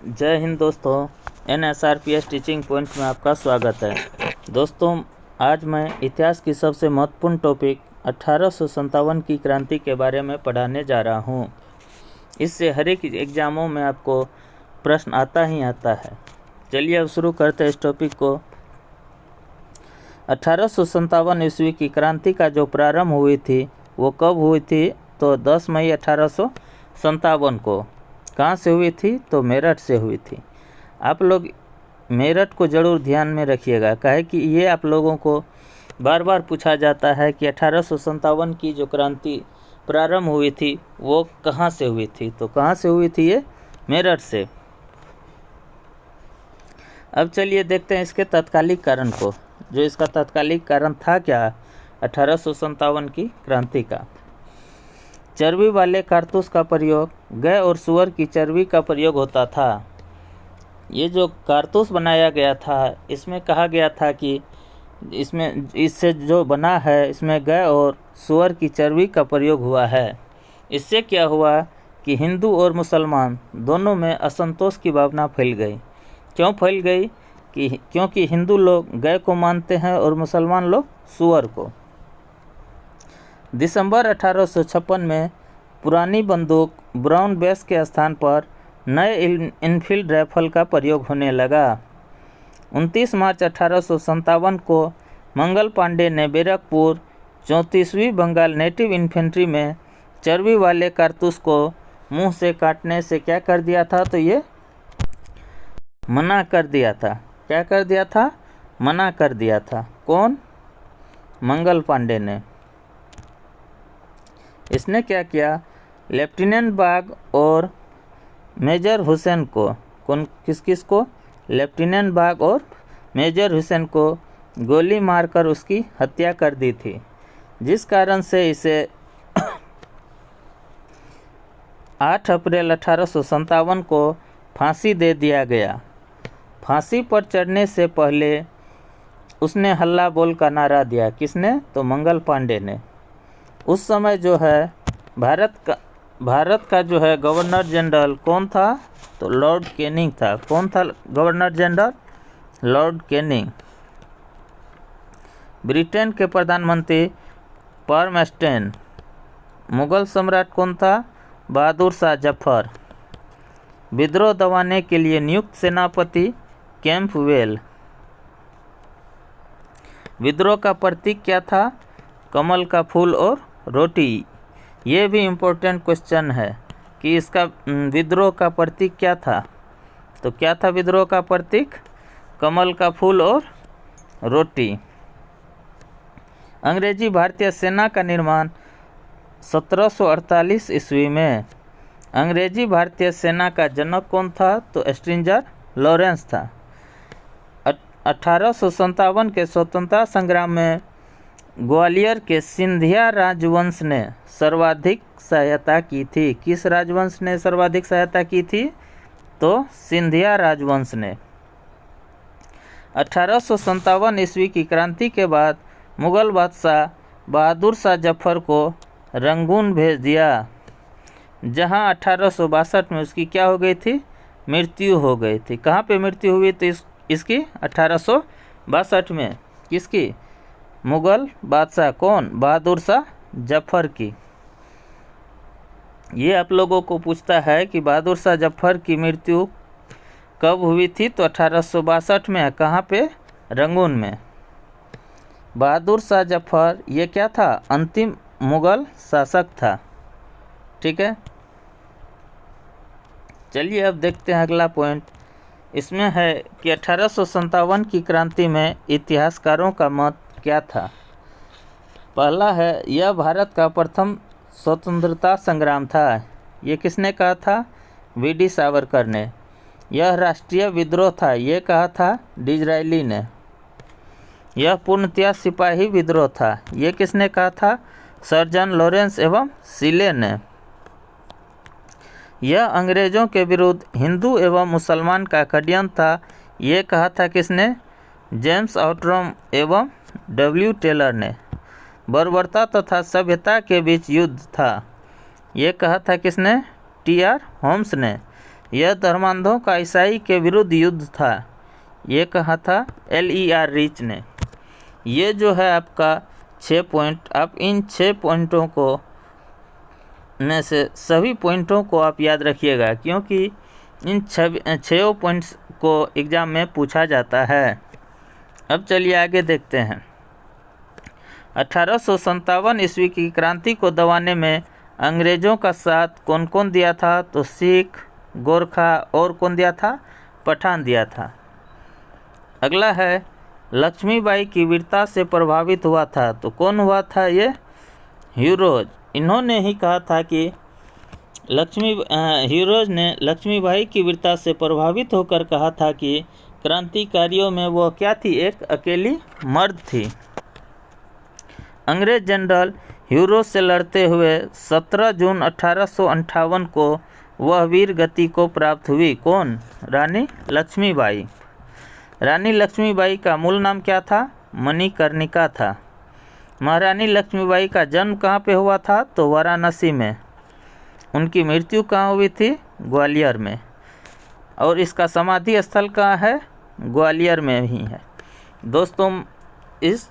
जय हिंद दोस्तों, NSRPS teaching point में आपका स्वागत है। दोस्तों, आज मैं इतिहास की सबसे महत्वपूर्ण टॉपिक 1857 की क्रांति के बारे में पढ़ाने जा रहा हूँ। इससे हर एक एग्ज़ामों में आपको प्रश्न आता ही आता है। चलिए अब शुरू करते हैं इस टॉपिक को। 1857 ईस्वी की क्रांति का जो प्रारंभ हुई थी वो कब हुई थी? तो 10 मई 1857 को। कहाँ से हुई थी? तो मेरठ से हुई थी। आप लोग मेरठ को ज़रूर ध्यान में रखिएगा, काहे कि ये आप लोगों को बार बार पूछा जाता है कि 1857 की जो क्रांति प्रारंभ हुई थी वो कहाँ से हुई थी। तो कहाँ से हुई थी? ये मेरठ से। अब चलिए देखते हैं इसके तात्कालिक कारण को। जो इसका तात्कालिक कारण था क्या 1857 की क्रांति का? चर्बी वाले कारतूस का प्रयोग गाय और सूअर की चर्बी का प्रयोग होता था। ये जो कारतूस बनाया गया था इसमें कहा गया था कि इससे जो बना है इसमें गाय और सूअर की चर्बी का प्रयोग हुआ है। इससे क्या हुआ कि हिंदू और मुसलमान दोनों में असंतोष की भावना फैल गई। क्यों फैल गई? क्योंकि हिंदू लोग गाय को मानते हैं और मुसलमान लोग सूअर को। दिसंबर 1856 में पुरानी बंदूक ब्राउन बेस के स्थान पर नए इनफील्ड राइफल का प्रयोग होने लगा। 29 मार्च 1857 को मंगल पांडे ने बैरकपुर 34वीं बंगाल नेटिव इन्फेंट्री में चर्बी वाले कारतूस को मुंह से काटने से क्या कर दिया था? तो ये मना कर दिया था। क्या कर दिया था? मना कर दिया था। कौन? मंगल पांडे ने। इसने क्या किया? लेफ्टिनेंट बाग और मेजर हुसैन को, किस को? लेफ्टिनेंट बाग और मेजर हुसैन को गोली मारकर उसकी हत्या कर दी थी, जिस कारण से इसे 8 अप्रैल 1857 को फांसी दे दिया गया। फांसी पर चढ़ने से पहले उसने हल्ला बोल का नारा दिया। किसने? तो मंगल पांडे ने। उस समय जो है भारत का जो है गवर्नर जनरल कौन था? तो लॉर्ड कैनिंग था। कौन था governor general? Lord Canning. Britain के प्रधानमंत्री पर्मस्टेन। मुगल सम्राट कौन था? बहादुर शाह जफर। विद्रोह दबाने के लिए नियुक्त सेनापति कैंपबेल। विद्रोह का प्रतीक क्या था? कमल का फूल और रोटी। ये भी इम्पोर्टेंट क्वेश्चन है कि इसका विद्रोह का प्रतीक क्या था? तो क्या था विद्रोह का प्रतीक? कमल का फूल और रोटी। अंग्रेजी भारतीय सेना का निर्माण 1748 ईस्वी में। अंग्रेजी भारतीय सेना का जनक कौन था? तो स्ट्रेंजर लॉरेंस था। 1857 के स्वतंत्रता संग्राम में ग्वालियर के सिंधिया राजवंश ने सर्वाधिक सहायता की थी। किस राजवंश ने सर्वाधिक सहायता की थी? तो सिंधिया राजवंश ने। 1857 ईस्वी की क्रांति के बाद मुगल बादशाह बहादुर शाह जफर को रंगून भेज दिया, जहां 1862 में उसकी क्या हो गई थी? मृत्यु हो गई थी। कहाँ पे मृत्यु हुई थी इसकी? 1862 में। किसकी? मुगल बादशाह कौन? बहादुर शाह जफर की। ये आप लोगों को पूछता है कि बहादुर शाह जफर की मृत्यु कब हुई थी? तो 1862 में। कहाँ पे? रंगून में। बहादुर शाह जफर ये क्या था? अंतिम मुगल शासक था। ठीक है, चलिए अब देखते हैं अगला पॉइंट। इसमें है कि 1857 की क्रांति में इतिहासकारों का मत क्या था? पहला है, यह भारत का प्रथम स्वतंत्रता संग्राम था। ये किसने कहा था? वीडी सावरकर ने। यह राष्ट्रीय विद्रोह था। ये कहा था डिज़रायली ने। यह पूर्णतया सिपाही विद्रोह था। ये किसने कहा था? सर जॉन लॉरेंस एवं सीले ने। यह अंग्रेजों के विरुद्ध हिंदू एवं मुसलमान का षड्यंत्र था। ये कहा था किसने? जेम्स आउटरम एवं डब्ल्यू टेलर ने। बर्बरता तथा सभ्यता के बीच युद्ध था। ये कहा था किसने? टी आर होम्स ने। यह धर्मांधों का ईसाई के विरुद्ध युद्ध था, ये कहा था L.E.R. रीच ने। ये जो है आपका 6 पॉइंट, आप इन 6 पॉइंटों को में से सभी पॉइंटों को आप याद रखिएगा, क्योंकि इन 6 पॉइंट्स को एग्ज़ाम में पूछा जाता है। अब चलिए आगे देखते हैं। 1857 ईस्वी की क्रांति को दबाने में अंग्रेज़ों का साथ कौन कौन दिया था? तो सिख, गोरखा और कौन दिया था? पठान दिया था। अगला है लक्ष्मीबाई की वीरता से प्रभावित हुआ था, तो कौन हुआ था? ये ह्यूरोज। इन्होंने ही कहा था कि ह्यूरोज ने लक्ष्मीबाई की वीरता से प्रभावित होकर कहा था कि क्रांतिकारियों में वो क्या थी? एक अकेली मर्द थी। अंग्रेज जनरल ह्यूरोज से लड़ते हुए 17 जून 1858 को वह वीर गति को प्राप्त हुई। कौन? रानी लक्ष्मीबाई। रानी लक्ष्मीबाई का मूल नाम क्या था? मणिकर्णिका था। महारानी लक्ष्मीबाई का जन्म कहाँ पे हुआ था? तो वाराणसी में। उनकी मृत्यु कहाँ हुई थी? ग्वालियर में। और इसका समाधि स्थल कहाँ है? ग्वालियर में ही है। दोस्तों, इस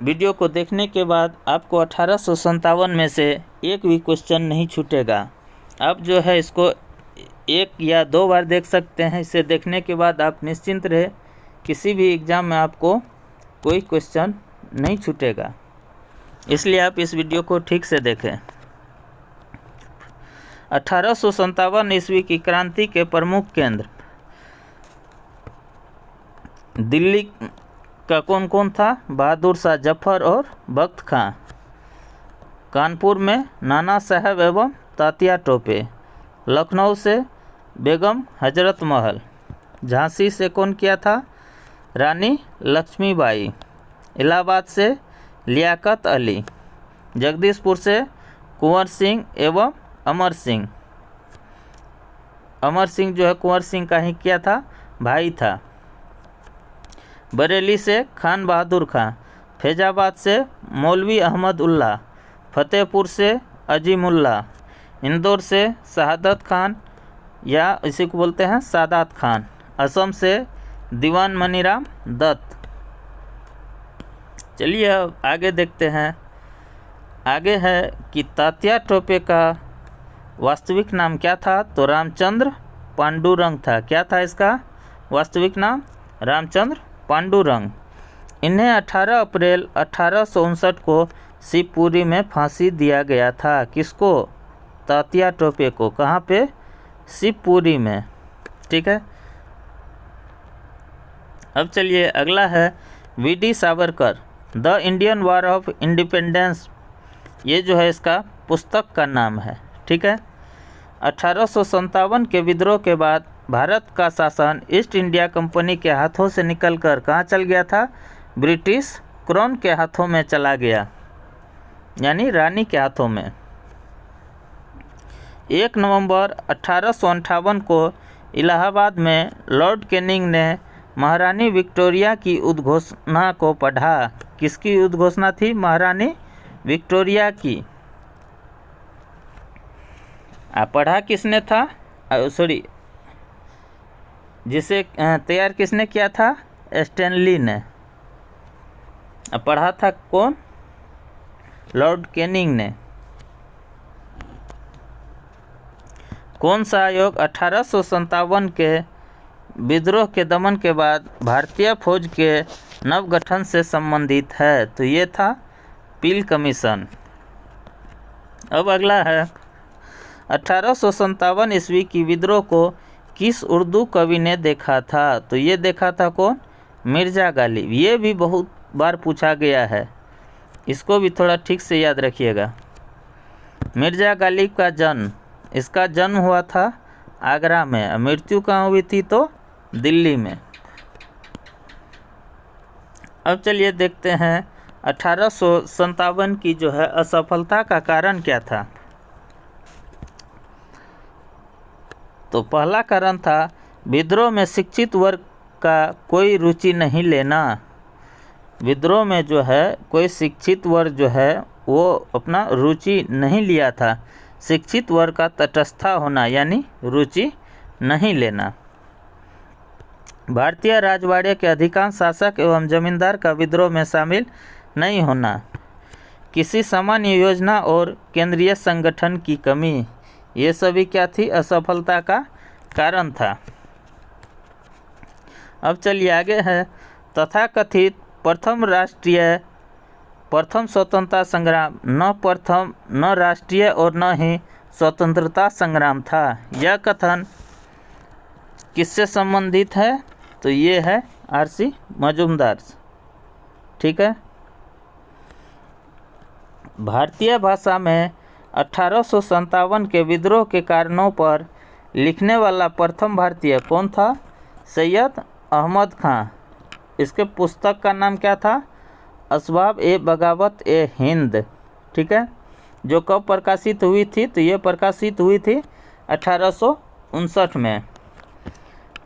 वीडियो को देखने के बाद आपको 1857 में से एक भी क्वेश्चन नहीं छूटेगा। आप जो है इसको 1 या 2 बार देख सकते हैं। इसे देखने के बाद आप निश्चिंत रहे, किसी भी एग्ज़ाम में आपको कोई क्वेश्चन नहीं छूटेगा, इसलिए आप इस वीडियो को ठीक से देखें। 1857 ईस्वी की क्रांति के प्रमुख केंद्र दिल्ली का कौन कौन था? बहादुर शाह जफर और बख्त खां। कानपुर में नाना साहब एवं तात्या टोपे। लखनऊ से बेगम हजरत महल। झांसी से कौन किया था? रानी लक्ष्मीबाई। इलाहाबाद से लियाकत अली। जगदीशपुर से कुंवर सिंह एवं अमर सिंह। अमर सिंह जो है कुंवर सिंह का ही क्या था? भाई था। बरेली से खान बहादुर खां। फैजाबाद से मौलवी अहमद उल्लाह। फतेहपुर से अजीमुल्ला। इंदौर से शहादत खान या इसी को बोलते हैं सादात खान। असम से दीवान मनीराम दत्त। चलिए अब आगे देखते हैं। आगे है कि तात्या टोपे का वास्तविक नाम क्या था? तो रामचंद्र पांडुरंग था। क्या था इसका वास्तविक नाम? रामचंद्र पांडुरंग। इन्हें 18 अप्रैल 1859 को शिवपुरी में फांसी दिया गया था। किसको? तात्या टोपे को। कहाँ पे? शिवपुरी में। ठीक है। अब चलिए अगला है VD. Savarkar, the Indian war of independence. ये जो है इसका पुस्तक का नाम है। ठीक है। 1857 के विद्रोह के बाद भारत का शासन ईस्ट इंडिया कंपनी के हाथों से निकलकर कहाँ चल गया था? ब्रिटिश क्राउन के हाथों में चला गया, यानी रानी के हाथों में। 1 नवंबर 1858 को इलाहाबाद में लॉर्ड कैनिंग ने महारानी विक्टोरिया की उद्घोषणा को पढ़ा। किसकी उद्घोषणा थी? महारानी विक्टोरिया की। पढ़ा किसने था? जिसे तैयार किसने किया था? स्टैनली ने। पढ़ा था कौन? लॉर्ड कैनिंग ने। कौन सा आयोग 1857 के विद्रोह के दमन के बाद भारतीय फौज के नवगठन से संबंधित है? तो ये था पील कमीशन। अब अगला है 1857 ईस्वी की विद्रोह को किस उर्दू कवि ने देखा था? तो ये देखा था कौन? मिर्ज़ा गालिब। ये भी बहुत बार पूछा गया है, इसको भी थोड़ा ठीक से याद रखिएगा। मिर्ज़ा गालिब का जन्म, इसका जन्म हुआ था आगरा में। मृत्यु कहाँ हुई थी? तो दिल्ली में। अब चलिए देखते हैं 1857 की जो है असफलता का कारण क्या था। तो पहला कारण था विद्रोह में शिक्षित वर्ग का कोई रुचि नहीं लेना। विद्रोह में जो है कोई शिक्षित वर्ग जो है वो अपना रुचि नहीं लिया था। शिक्षित वर्ग का तटस्था होना यानी रुचि नहीं लेना। भारतीय राजवाड़े के अधिकांश शासक एवं जमींदार का विद्रोह में शामिल नहीं होना। किसी सामान्य योजना और केंद्रीय संगठन की कमी, ये सभी क्या थी, असफलता का कारण था। अब चलिए आगे है तथाकथित प्रथम स्वतंत्रता संग्राम न राष्ट्रीय और न ही स्वतंत्रता संग्राम था। यह कथन किससे संबंधित है, तो ये है आर.सी. मजूमदार। ठीक है। भारतीय भाषा में 1857 के विद्रोह के कारणों पर लिखने वाला प्रथम भारतीय कौन था, सैयद अहमद खां। इसके पुस्तक का नाम क्या था, असबाब ए बगावत ए हिंद। ठीक है। जो कब प्रकाशित हुई थी, तो ये प्रकाशित हुई थी 1859 में।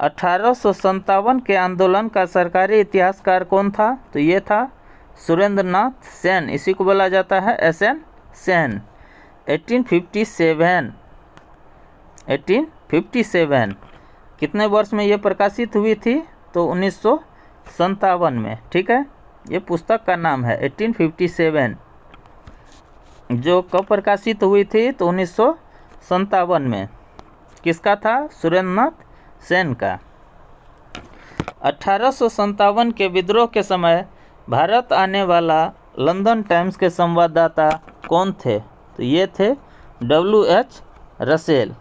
1857 के आंदोलन का सरकारी इतिहासकार कौन था, तो ये था सुरेंद्रनाथ सेन। इसी को बोला जाता है एस.एन. सेन। 1857 कितने वर्ष में ये प्रकाशित हुई थी, तो 1957 में। ठीक है। ये पुस्तक का नाम है 1857, जो कब प्रकाशित हुई थी, तो 1957 में। किसका था, सुरेंद्रनाथ सेन का। 1857 के विद्रोह के समय भारत आने वाला लंदन टाइम्स के संवाददाता कौन थे, तो ये थे W.H. रसेल।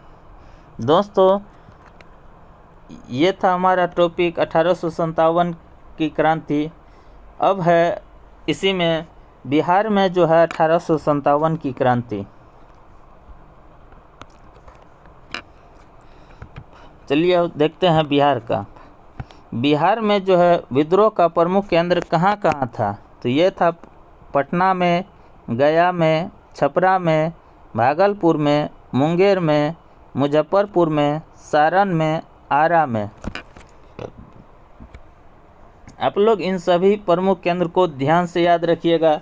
दोस्तों, ये था हमारा टॉपिक 1857 की क्रांति। अब है इसी में बिहार में जो है 1857 की क्रांति। चलिए अब देखते हैं बिहार का। बिहार में जो है विद्रोह का प्रमुख केंद्र कहाँ कहाँ था, तो ये था पटना में, गया में, छपरा में, भागलपुर में, मुंगेर में, मुजफ्फरपुर में, सारण में, आरा में। आप लोग इन सभी प्रमुख केंद्र को ध्यान से याद रखिएगा,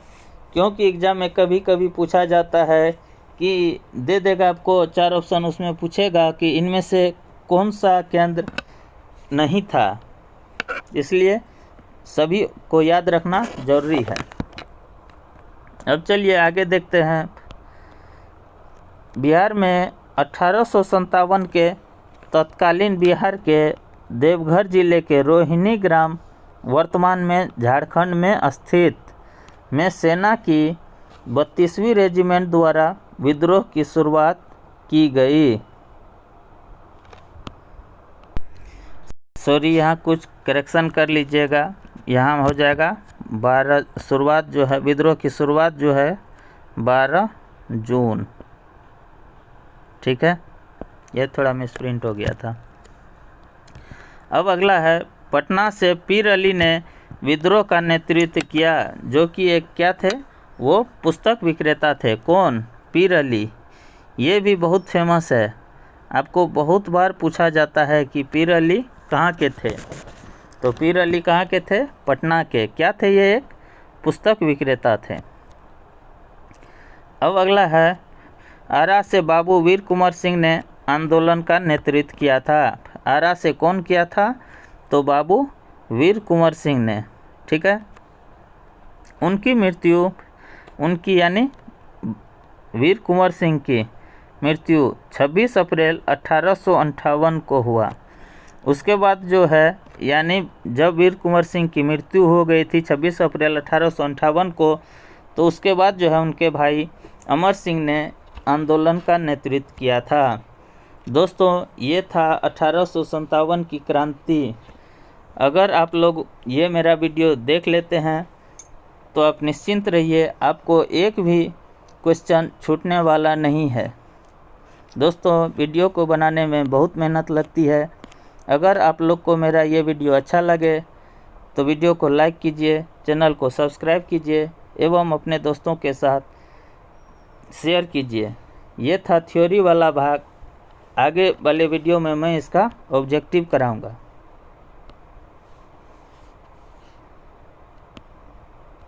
क्योंकि एग्जाम में कभी कभी पूछा जाता है कि दे देगा आपको 4 ऑप्शन, उसमें पूछेगा कि इनमें से कौन सा केंद्र नहीं था। इसलिए सभी को याद रखना जरूरी है। अब चलिए आगे देखते हैं। बिहार में 1857 के तत्कालीन बिहार के देवघर जिले के रोहिणी ग्राम, वर्तमान में झारखंड में स्थित, में सेना की 32वीं रेजिमेंट द्वारा विद्रोह की शुरुआत की गई। सॉरी, यहाँ कुछ करेक्शन कर लीजिएगा। यहाँ हो जाएगा 12, शुरुआत जो है विद्रोह की शुरुआत जो है 12 जून। ठीक है, यह थोड़ा मिसप्रिंट हो गया था। अब अगला है, पटना से पीर अली ने विद्रोह का नेतृत्व किया, जो कि एक क्या थे, वो पुस्तक विक्रेता थे। कौन, पीर अली। ये भी बहुत फेमस है, आपको बहुत बार पूछा जाता है कि पीर अली कहाँ के थे। तो पीर अली कहाँ के थे, पटना के। क्या थे, ये एक पुस्तक विक्रेता थे। अब अगला है, आरा से बाबू वीर कुंवर सिंह ने आंदोलन का नेतृत्व किया था। आरा से कौन किया था, तो बाबू वीर कुंवर सिंह ने। ठीक है। उनकी मृत्यु, उनकी यानी वीर कुंवर सिंह की मृत्यु 26 अप्रैल 1858 को हुआ। उसके बाद जो है, यानी जब वीर कुंवर सिंह की मृत्यु हो गई थी 26 अप्रैल 1858 को, तो उसके बाद जो है उनके भाई अमर सिंह ने आंदोलन का नेतृत्व किया था। दोस्तों, ये था 1857 की क्रांति। अगर आप लोग ये मेरा वीडियो देख लेते हैं तो आप निश्चिंत रहिए, आपको एक भी क्वेश्चन छूटने वाला नहीं है। दोस्तों, वीडियो को बनाने में बहुत मेहनत लगती है। अगर आप लोग को मेरा ये वीडियो अच्छा लगे तो वीडियो को लाइक कीजिए, चैनल को सब्सक्राइब कीजिए एवं अपने दोस्तों के साथ शेयर कीजिए। ये था थ्योरी वाला भाग। आगे वाले वीडियो में मैं इसका ऑब्जेक्टिव कराऊंगा।